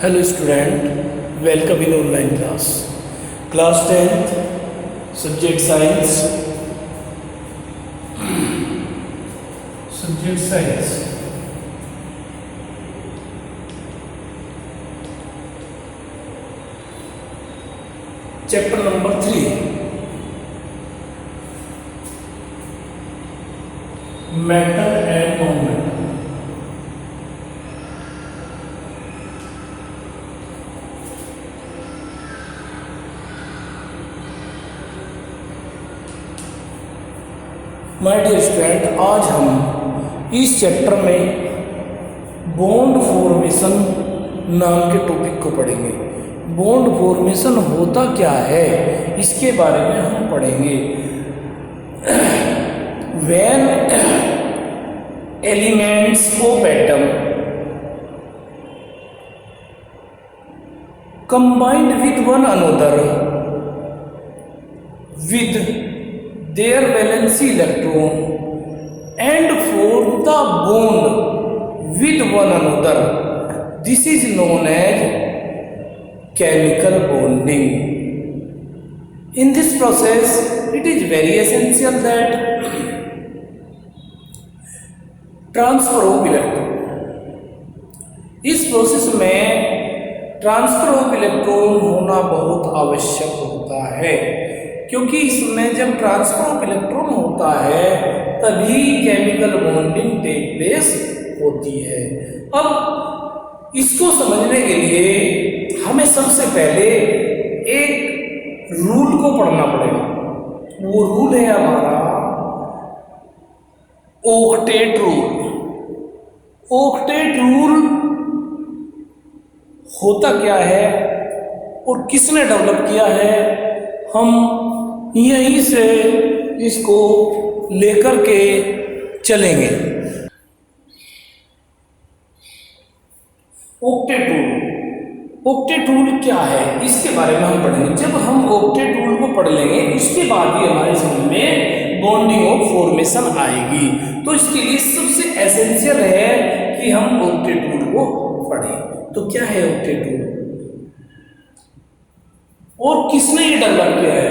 Hello student, welcome in online class. Class 10th, subject science. Subject science. Chapter number 3. Metal and non-metal. My dear student, आज हम इस chapter में bond formation नाम के topic को पढ़ेंगे। बॉन्ड फॉर्मेशन होता क्या है इसके बारे में हम पढ़ेंगे। When elements of atom combined with one another with their valence electron and form the bond with one another, this is known as chemical bonding. In this process it is very essential that transfer of electron, इस process में transfer of electron होना बहुत आवश्यक होता है, क्योंकि इसमें जब ट्रांसफर ऑफ इलेक्ट्रॉन होता है तभी केमिकल बॉन्डिंग टेक प्लेस होती है। अब इसको समझने के लिए हमें सबसे पहले एक रूल को पढ़ना पड़ेगा। वो रूल है हमारा ओक्टेट रूल। ओक्टेट रूल होता क्या है और किसने डेवलप किया है, हम यहीं से इसको लेकर के चलेंगे। ऑक्टेट रूल, ऑक्टेट रूल क्या है इसके बारे में हम पढ़ेंगे। जब हम ऑक्टेट रूल को पढ़ लेंगे उसके बाद ही हमारे समझ में बॉन्डिंग ऑफ फॉर्मेशन आएगी। तो इसके लिए सबसे एसेंशियल है कि हम ऑक्टेट रूल को पढ़ें। तो क्या है ऑक्टेट रूल और किसने ये डेवलप किया है?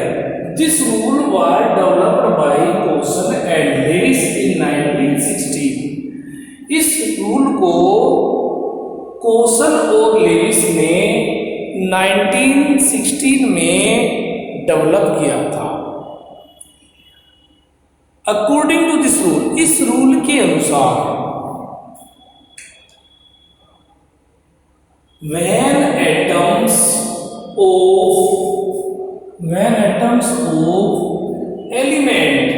This rule was developed by Kossel and Lewis in 1916। इस रूल को कोसन और लेविस ने 1916 में डेवलप किया था। अकॉर्डिंग टू दिस रूल, इस रूल के अनुसार when atoms of element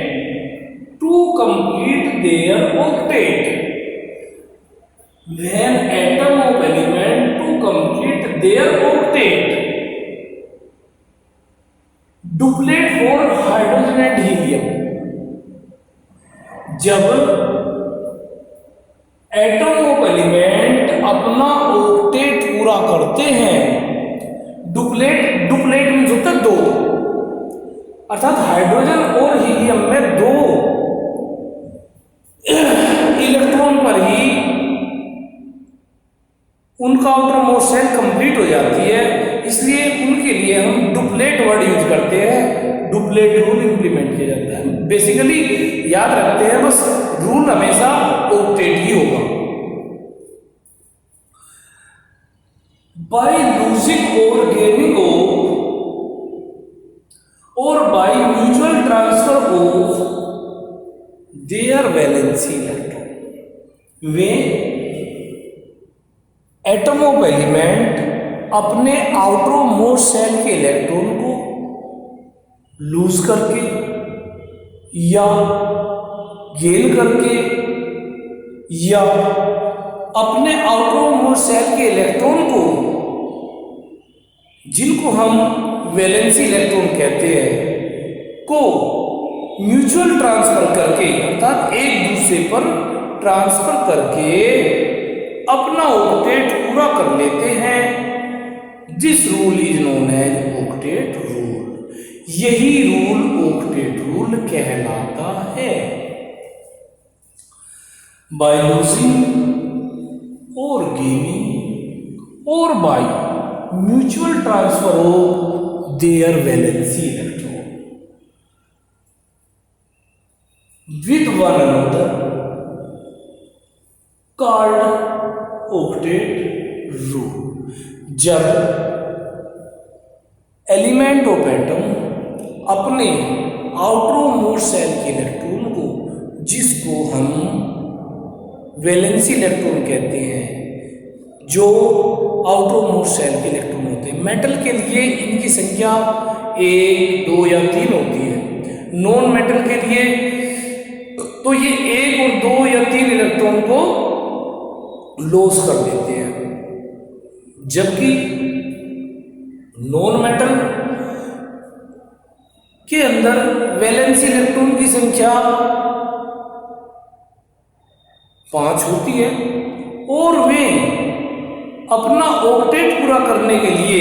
to complete their octet, when atom of element to complete their octet duplet for hydrogen and helium, जब एटम ऑफ एलिमेंट अपना octet पूरा करते हैं, डुप्लेट, डुप्लेट मीन्स होता है दो, अर्थात हाइड्रोजन और हीलियम में दो इलेक्ट्रॉन पर ही उनका आउटर मोस्ट शेल कंप्लीट हो जाती है, इसलिए उनके लिए हम डुप्लेट वर्ड यूज करते हैं। डुप्लेट रूल इंप्लीमेंट किया जाता है। बेसिकली याद रखते हैं बस, रूल हमेशा ऑक्टेट ही होगा। बाय लूजिंग और गेनिंग और by mutual transfer of their valency electron, way atom of element अपने आउटर मोस्ट शेल के इलेक्ट्रॉन को लूज करके या गेन करके या अपने आउटर मोस्ट शेल के इलेक्ट्रॉन को, जिनको हम वैलेंसी इलेक्ट्रॉन कहते हैं, को म्यूचुअल ट्रांसफर करके अर्थात एक दूसरे पर ट्रांसफर करके अपना ऑक्टेट पूरा कर लेते हैं। This rule is known as octet rule. यही रूल ऑक्टेट रूल कहलाता है। बाय लूजिंग और गेनिंग और by mutual transfer of their valency electron with one another called octet rule. जब एलिमेंट ऑफ एटम अपने आउटरमोस्ट सेल के electron को, जिसको हम वैलेंसी इलेक्ट्रॉन कहते हैं, जो आउटरमोस्ट सेल के इलेक्ट्रॉन होते हैं, मेटल के लिए इनकी संख्या 1, 2 या 3 होती है। नॉन मेटल के लिए तो ये 1 और 2 या 3 इलेक्ट्रॉन को लॉस कर देते हैं, जबकि नॉन मेटल के अंदर वैलेंसी इलेक्ट्रॉन की संख्या 5 होती है और वे अपना ऑक्टेट पूरा करने के लिए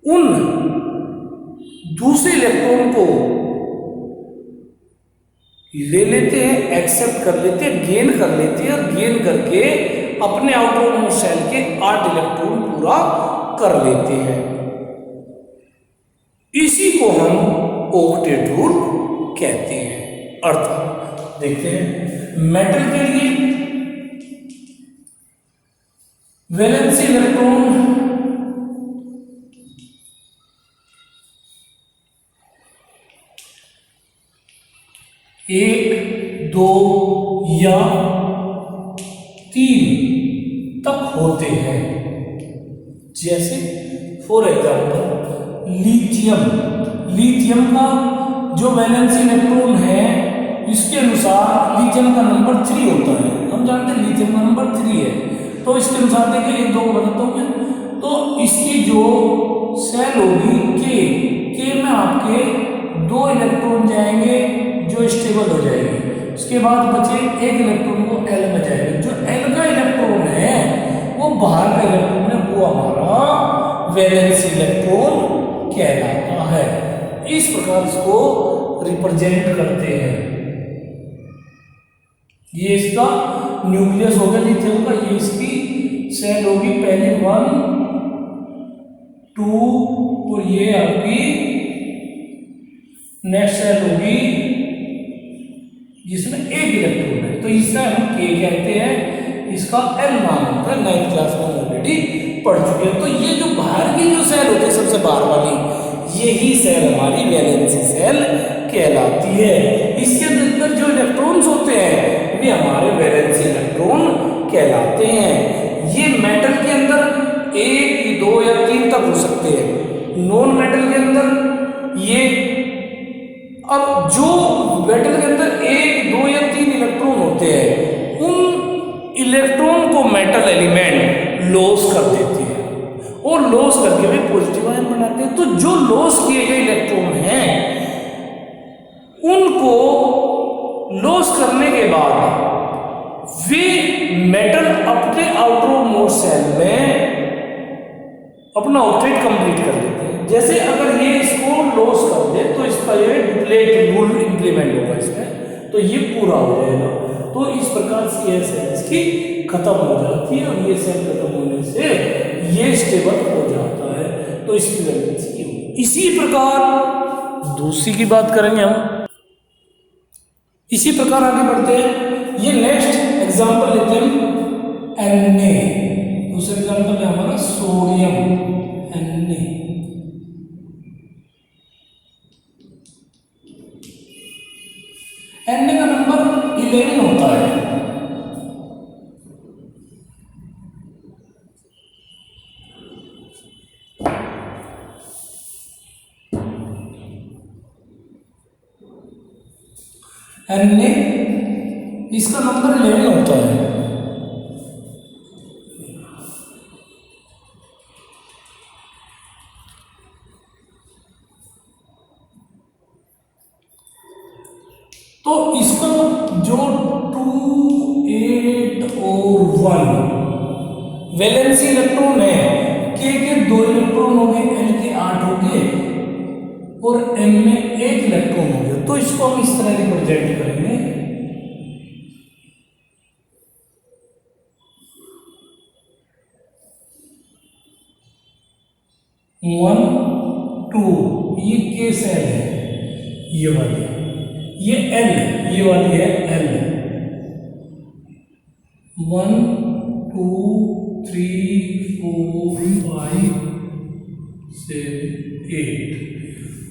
उन दूसरे इलेक्ट्रॉन को ले लेते हैं, एक्सेप्ट कर लेते हैं, गेन कर लेते हैं और गेन करके अपने आउटरमोस्ट सेल के 8 इलेक्ट्रॉन पूरा कर लेते हैं। इसी को हम ऑक्टेट रूल कहते हैं। अर्थात देखते हैं मेटल के लिए वैलेंसी इलेक्ट्रॉन एक, 2 या 3 तक होते हैं। जैसे फॉर एग्जाम्पल लिथियम का जो वैलेंसी इलेक्ट्रॉन है, इसके अनुसार लिथियम का नंबर 3 होता है। हम जानते हैं लिथियम का नंबर 3 है, तो इसके अनुसार देखिए 1, 2 को बताता हूँ मैं। तो इसकी जो सेल होगी के में आपके 2 इलेक्ट्रॉन जाएंगे जो स्टेबल हो जाएगी। उसके बाद बचे 1 इलेक्ट्रॉन को एल में जाएगा। जो एल का इलेक्ट्रॉन है वो बाहर का इलेक्ट्रॉन है, वो हमारा वैलेंसी इलेक्ट्रॉन कहलाता है। इस प्रकार इसको रिप्रेजेंट करते हैं। ये इसका न्यूक्लियस हो गया लिथियम का, ये इसकी सेल होगी पहली 1, 2 और ये आपकी नेक्स्ट सेल होगी जिसमें 1 इलेक्ट्रॉन है, तो इसे हम के कहते हैं। इसका एल नाम होता है, 9th क्लास में ऑलरेडी पढ़ चुके हैं। तो ये जो बाहर की जो सेल होती है सबसे बाहर वाली, यही सेल हमारी वैलेंसी सेल कहलाती है। इसके अंदर जो इलेक्ट्रॉन्स होते हैं वे हमारे वैलेंसी इलेक्ट्रॉन कहलाते हैं। ये मेटल के अंदर 1, 2 या 3 तक हो सकते हैं। नॉन मेटल के अंदर ये, अब जो मेटल के अंदर 1, 2 या 3 इलेक्ट्रॉन होते हैं, उन इलेक्ट्रॉन को मेटल एलिमेंट लॉस कर देती है और लॉस करके वे पॉजिटिव आयन बनाते हैं। तो जो लॉस किए गए इलेक्ट्रॉन हैं उनको लॉस करने के बाद वे मेटल अपने आउटरमोस्ट सेल में अपना ऑक्टेट कंप्लीट कर देते हैं। जैसे अगर ये इसको लॉस कर दे तो इसका ये डुप्लेट रूल इंप्लीमेंट होगा इसमें, तो ये पूरा हो जाएगा। तो इस प्रकार से ये सेल इसकी खत्म हो जाती है और ये सेल खत्म होने से ये स्टेबल हो जाता है। तो इसकी वैलेंसी होगी। इसी प्रकार दूसरी की बात करेंगे हम। इसी प्रकार आगे बढ़ते हैं। ये नेक्स्ट एग्जांपल लेते हैं Na। दूसरा एग्जांपल है हमारा सोडियम Na। Na का नंबर 11 होता है। Na इसका नंबर 11 होता है। तो इसका जो 2, 8 और 1 वैलेंसी इलेक्ट्रॉन है, के 2 इलेक्ट्रॉन हो गए, एल के 8 हो गए और एम में 1 इलेक्ट्रॉन हो गया। तो इसको हम इस तरह रिप्रेजेंट करेंगे। 1 2, ये K सेल है, ये वाली, ये L, ये वाली है L, 1 2 3 4 5 7 8,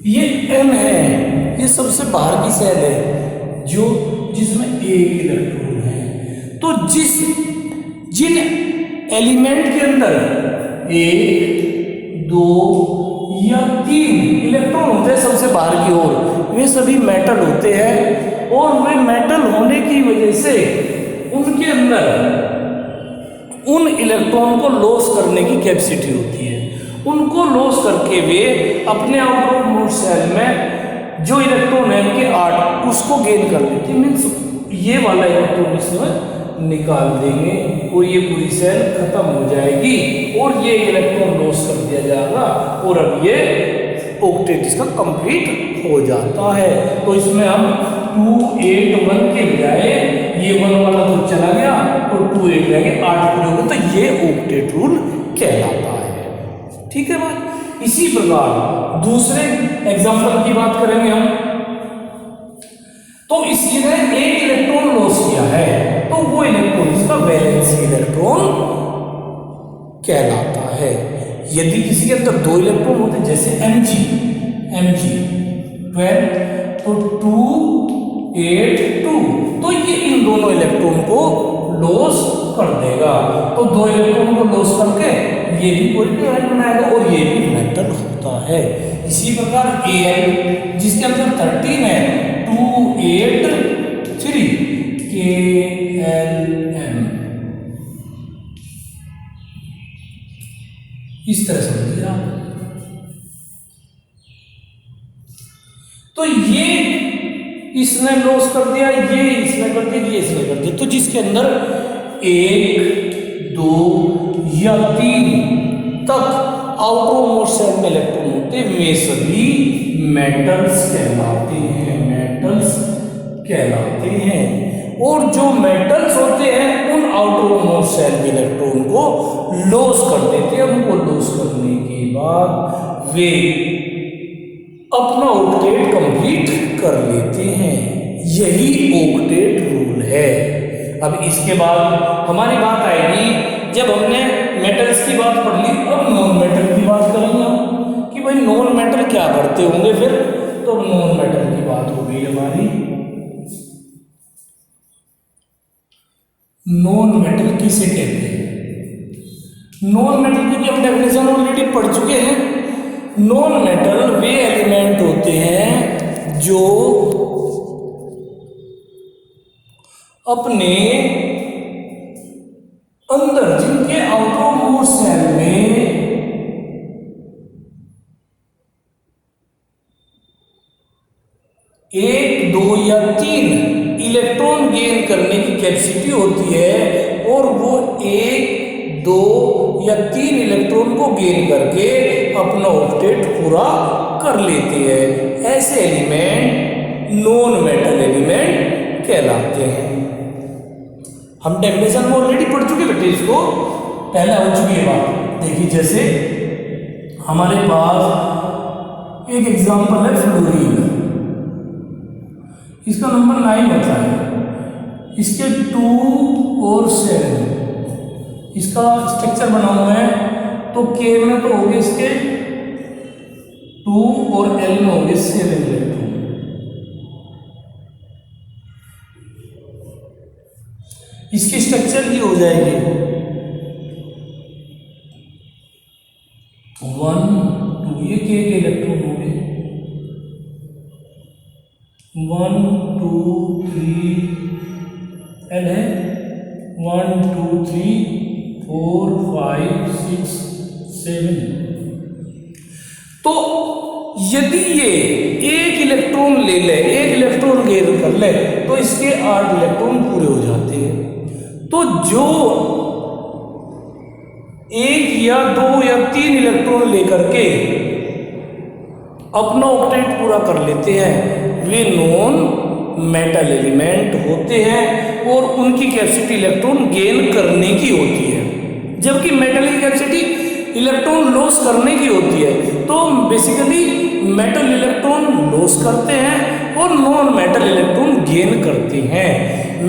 ये M है, ये सबसे बाहर की सेल है जिसमें एक इलेक्ट्रॉन है। तो जिन एलिमेंट के अंदर 1 2 या 3 इलेक्ट्रॉन होते हैं सबसे बाहर की ओर, वे सभी मेटल होते हैं, और वे मेटल होने की वजह से उनके अंदर उन इलेक्ट्रॉन को लॉस करने की कैपेसिटी होती है। उनको लॉस करके वे अपने आउटर मोस्ट सेल में जो इलेक्ट्रॉन है उनके 8 उसको गेन कर लेते हैं। मीन्स ये वाला इलेक्ट्रॉन इसमें निकाल देंगे और ये पूरी सेल खत्म हो जाएगी और ये इलेक्ट्रॉन लॉस कर दिया जाएगा और अब ये ऑक्टेट इसका कंप्लीट हो जाता है। तो इसमें हम 2 8 1 के बजाय ये 1 वाला तो चला गया तो 2 8 रहेंगे, 8 पूरे हो गए, तो ये ऑक्टेट रूल कहलाता है। ठीक है बात। इसी प्रकार दूसरे एग्जांपल की बात करेंगे हम, तो इसने एक इलेक्ट्रॉन लॉस किया है तो वो इलेक्ट्रॉन इसका वैलेंसी इलेक्ट्रॉन कहलाता है। यदि किसी के अंदर 2 इलेक्ट्रॉन होते जैसे Mg 12 तो 2 8 2, तो ये इन दोनों इलेक्ट्रॉन को लॉस कर देगा। तो 2 इलेक्ट्रॉन को लॉस करके ये भी पॉजिटिव आयन बनाएगा और ये भी मेटल होता है। इसी प्रकार Al जिसके अंदर 13 है 2 8 3 KLM, इस तरह समझिए आप। तो ये इसने लॉस कर दिया, ये इसने कर दिया, ये इसने कर दिया। तो जिसके अंदर 1 2 या 3 तक आउटर मोस्ट सेल में इलेक्ट्रॉन होते वे सभी मेटल्स कहलाते हैं, मेटल्स कहलाते हैं। और जो मेटल्स होते हैं उन आउटर मोस्ट सेल के इलेक्ट्रॉन को लॉस कर देते हैं। उनको लॉस करने के बाद वे अपना ऑक्टेट कंप्लीट कर लेते हैं। यही ऑक्टेट रूल है। अब इसके बाद हमारी बात आएगी जब हमने मेटल्स की बात पढ़ ली, अब नॉन मेटल की बात करेंगे हम कि भाई नॉन मेटल क्या करते होंगे फिर। तो नॉन मेटल की बात हो गई हमारी। नॉन मेटल किसे कहते हैं? नॉन मेटल की हम डेफिनेशन ऑलरेडी पढ़ चुके हैं। नॉन मेटल वे एलिमेंट होते हैं जो अपने अंदर, जिनके आउटर मोस्ट सेल में एक 2 या 3 इलेक्ट्रॉन गेन करने की कैपेसिटी होती है और वो 1 2 या 3 इलेक्ट्रॉन को गेन करके अपना ऑक्टेट पूरा कर लेते हैं। ऐसे एलिमेंट नॉन मेटल एलिमेंट कहलाते हैं। हम डेफिनेशन में ऑलरेडी पढ़ चुके बेटे, इसको पहले हो चुकी है बात। देखिए जैसे हमारे पास एक एग्जांपल है फ्लोरीन, इसका नंबर 9 होता है, इसके 2 और 7 इसका स्ट्रक्चर बना हुआ है। तो K में तो हो गए इसके 2 और L में हो गए 7 इलेक्ट्रॉन। इसकी स्ट्रक्चर की हो जाएगी 1 2, ये K के इलेक्ट्रॉन हो गए 1 2 3, L है 1 2 3 4 5 6 7। तो यदि ये एक इलेक्ट्रॉन ले ले, एक इलेक्ट्रॉन गेन कर ले, तो इसके 8 इलेक्ट्रॉन पूरे हो जाते हैं। तो जो 1 या 2 या 3 इलेक्ट्रॉन लेकर के अपना ऑक्टेट पूरा कर लेते हैं वे नॉन मेटल एलिमेंट होते हैं और उनकी कैपेसिटी इलेक्ट्रॉन गेन करने की होती है। जबकि मेटल की कैपेसिटी इलेक्ट्रॉन लॉस करने की होती है। तो बेसिकली मेटल इलेक्ट्रॉन लॉस करते हैं और नॉन मेटल इलेक्ट्रॉन गेन करते हैं।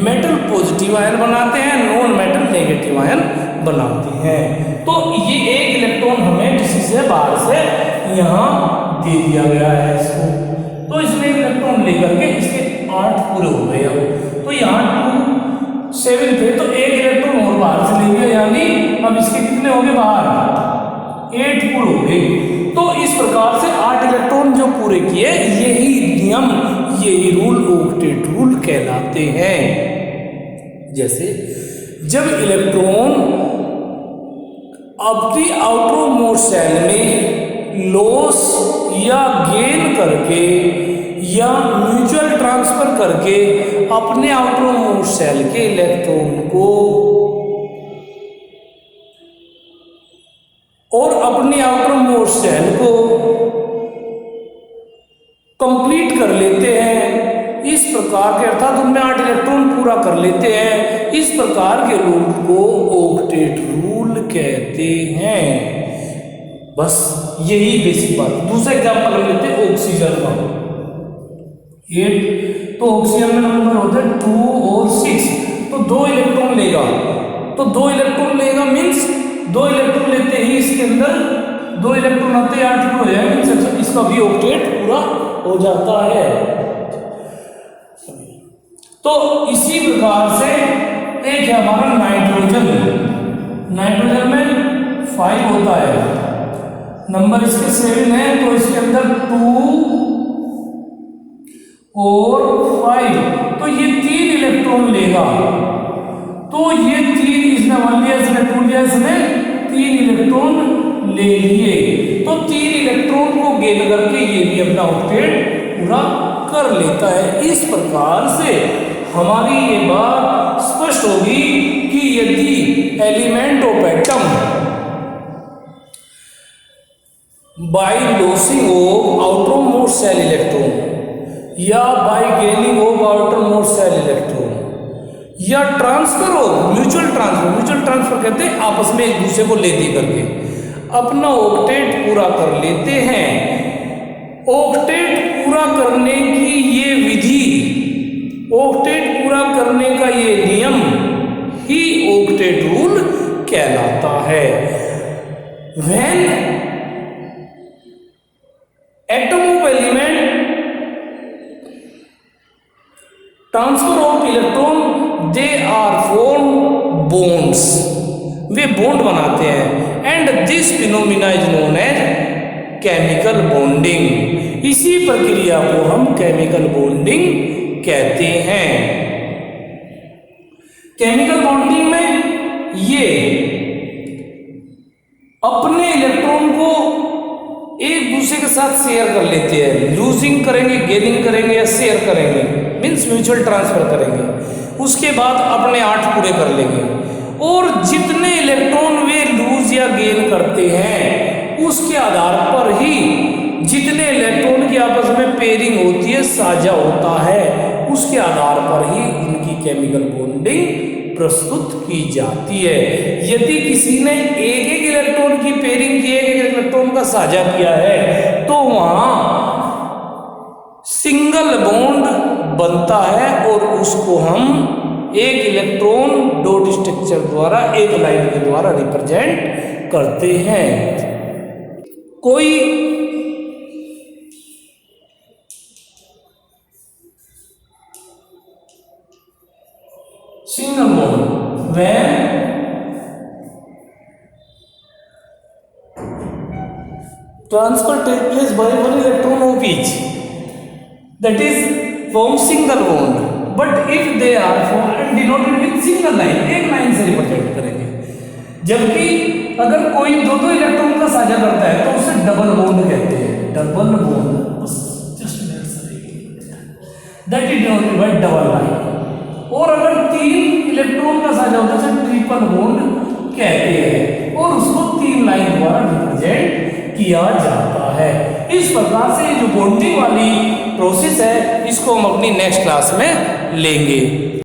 मेटल पॉजिटिव आयन बनाते हैं, नॉन मेटल नेगेटिव आयन बनाते हैं। तो ये एक इलेक्ट्रॉन हमें किसी से बाहर से यहाँ दे दिया गया है इसको, तो इसमें इलेक्ट्रॉन लेकर के इसके 8 पूरे हो गए। अब तो यहाँ 2 7 थे, तो एक इलेक्ट्रॉन और बाहर से ले लिया, यानी अब इसके कितने हो गए बाहर, 8 पूरे हो गए। तो इस प्रकार से 8 इलेक्ट्रॉन जो पूरे किए, यही नियम, यही रूल ऑक्टेट रूल कहलाते हैं। जैसे जब इलेक्ट्रॉन अपनी आउटर मोस्ट शेल में लॉस या गेन करके या म्यूचुअल ट्रांसफर करके अपने आउटर मोस्ट शेल के इलेक्ट्रॉन को और अपने आउटर मोस्ट शेल को कंप्लीट कर लेते हैं, इस प्रकार के अर्थात उनमें 8 इलेक्ट्रॉन पूरा कर लेते हैं, इस प्रकार के रूल को ऑक्टेट रूल कहते हैं। बस यही बेसिक बात। दूसरा एग्जाम्पल हम लेते हैं ऑक्सीजन का। 8, तो ऑक्सीजन में नंबर होता है 2 और 6, तो 2 इलेक्ट्रॉन लेगा, तो 2 इलेक्ट्रॉन लेगा मीन्स 2 इलेक्ट्रॉन लेते ही इसके अंदर 2 इलेक्ट्रॉन आते हैं, 8 हो जाए मीन्स इसका भी ऑक्टेट पूरा हो जाता है। तो इसी प्रकार से एक है हमारा नाइट्रोजन। नाइट्रोजन में 5 होता है, नंबर इसके 7 है, तो इसके अंदर 2 और 5, तो ये 3 इलेक्ट्रॉन लेगा, तो ये 3 इसने 1 लिया, इसने 2 लिया, इसने 3 इलेक्ट्रॉन ले लिए, तो 3 इलेक्ट्रॉन को गेन करके ये भी अपना ऑक्टेट पूरा कर लेता है। इस प्रकार से हमारी ये बात स्पष्ट होगी कि यदि element of atom by losing of outer most shell electron या by gaining of outer most shell electron या ट्रांसफर ऑफ म्यूचुअल ट्रांसफर कहते हैं आपस में एक दूसरे को ले दे करके अपना ऑक्टेट पूरा कर लेते हैं। ऑक्टेट पूरा करने की ये विधि, ऑक्टेट पूरा करने का ये नियम ही ऑक्टेट रूल कहलाता है। When atom of element transfer of electron they are form bonds, वे बॉन्ड बनाते हैं, and this phenomena is known as chemical bonding. इसी प्रक्रिया को हम केमिकल बॉन्डिंग कहते हैं। केमिकल बॉन्डिंग में ये अपने इलेक्ट्रॉन को एक दूसरे के साथ शेयर कर लेते हैं, लूजिंग करेंगे, गेनिंग करेंगे या शेयर करेंगे, मीन्स म्यूचुअल ट्रांसफर करेंगे, उसके बाद अपने 8 पूरे कर लेंगे, और जितने इलेक्ट्रॉन वे लूज या गेन करते हैं उसके आधार पर ही जितने इलेक्ट्रॉन की आपस में पेयरिंग होती है, साझा होता है, उसके आधार पर ही उनकी केमिकल बॉन्डिंग प्रस्तुत की जाती है। यदि किसी ने एक इलेक्ट्रॉन की पेयरिंग की, एक इलेक्ट्रॉन का साझा किया है, तो वहां सिंगल बॉन्ड बनता है और उसको हम एक इलेक्ट्रॉन डॉट स्ट्रक्चर द्वारा, एक लाइन के द्वारा रिप्रेजेंट करते हैं। कोई single bond when transfer take place by one electron of each, that is form single bond, but if they are formed and denoted with single line, एक line से represent करेंगे। जबकि अगर कोई दो इलेक्ट्रॉन का साझा करता है तो उसे डबल बॉन्ड कहते हैं, double bond, that is denoted by double line. और अगर 3 इलेक्ट्रॉन का साझा होता है उसे ट्रिपल बॉन्ड कहते हैं और उसको 3 लाइन द्वारा रिप्रेजेंट किया जाता है। इस प्रकार से जो बॉन्डिंग वाली प्रोसेस है इसको हम अपनी नेक्स्ट क्लास में लेंगे।